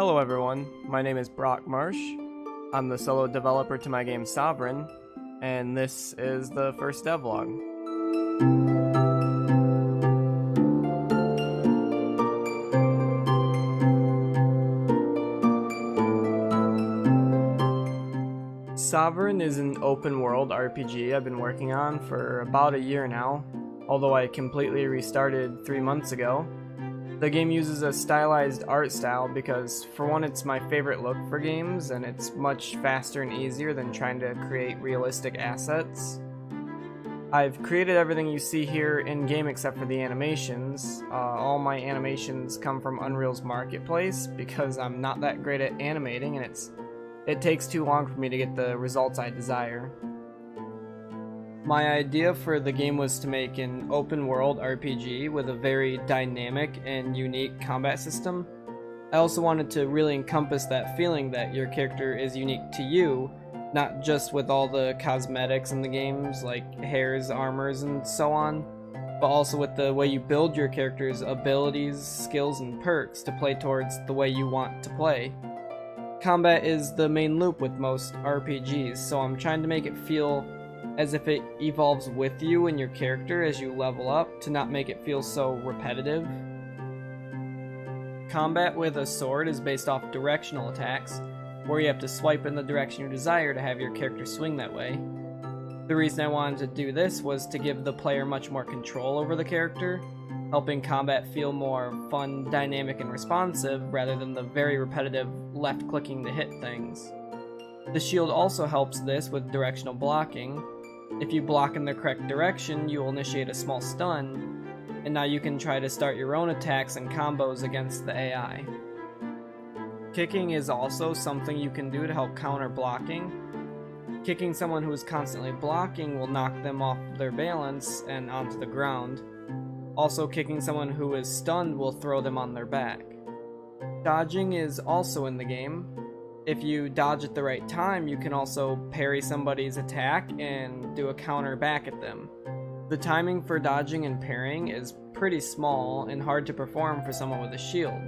Hello everyone, my name is Brock Marsh. I'm the solo developer to my game Sovereign, and this is the First Devlog. Sovereign is an open world RPG I've been working on for about a year now, although I completely restarted 3 months ago. The game uses a stylized art style because, for one, it's my favorite look for games, and it's much faster and easier than trying to create realistic assets. I've created everything you see here in-game except for the animations. All my animations come from Unreal's marketplace because I'm not that great at animating, and it takes too long for me to get the results I desire. My idea for the game was to make an open world RPG with a very dynamic and unique combat system. I also wanted to really encompass that feeling that your character is unique to you, not just with all the cosmetics in the games like hairs, armors, and so on, but also with the way you build your character's abilities, skills, and perks to play towards the way you want to play. Combat is the main loop with most RPGs, so I'm trying to make it feel as if it evolves with you and your character as you level up to not make it feel so repetitive. Combat with a sword is based off directional attacks, where you have to swipe in the direction you desire to have your character swing that way. The reason I wanted to do this was to give the player much more control over the character, helping combat feel more fun, dynamic, and responsive rather than the very repetitive left clicking to hit things. The shield also helps this with directional blocking. If you block in the correct direction, you will initiate a small stun, and now you can try to start your own attacks and combos against the AI. Kicking is also something you can do to help counter blocking. Kicking someone who is constantly blocking will knock them off their balance and onto the ground. Also, kicking someone who is stunned will throw them on their back. Dodging is also in the game. If you dodge at the right time, you can also parry somebody's attack and do a counter back at them. The timing for dodging and parrying is pretty small and hard to perform for someone with a shield.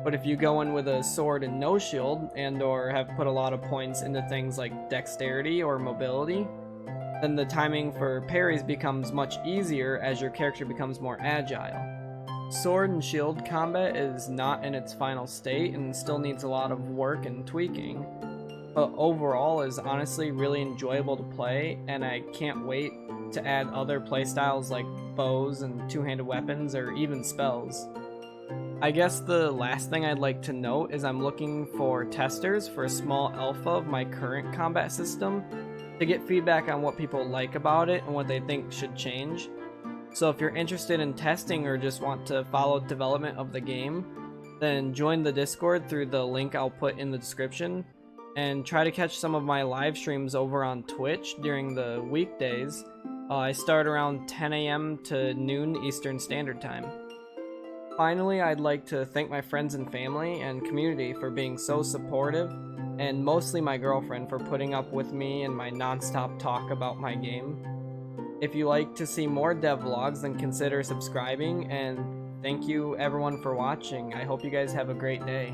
But if you go in with a sword and no shield, and or have put a lot of points into things like dexterity or mobility, then the timing for parries becomes much easier as your character becomes more agile. Sword and shield combat is not in its final state and still needs a lot of work and tweaking, but overall is honestly really enjoyable to play, and I can't wait to add other playstyles like bows and two-handed weapons or even spells. I guess the last thing I'd like to note is I'm looking for testers for a small alpha of my current combat system to get feedback on what people like about it and what they think should change. So if you're interested in testing or just want to follow development of the game, then join the Discord through the link I'll put in the description, and try to catch some of my live streams over on Twitch during the weekdays. I start around 10 a.m. to noon Eastern Standard Time. Finally, I'd like to thank my friends and family and community for being so supportive, and mostly my girlfriend for putting up with me and my non-stop talk about my game. If you like to see more devlogs, then consider subscribing, and thank you everyone for watching. I hope you guys have a great day.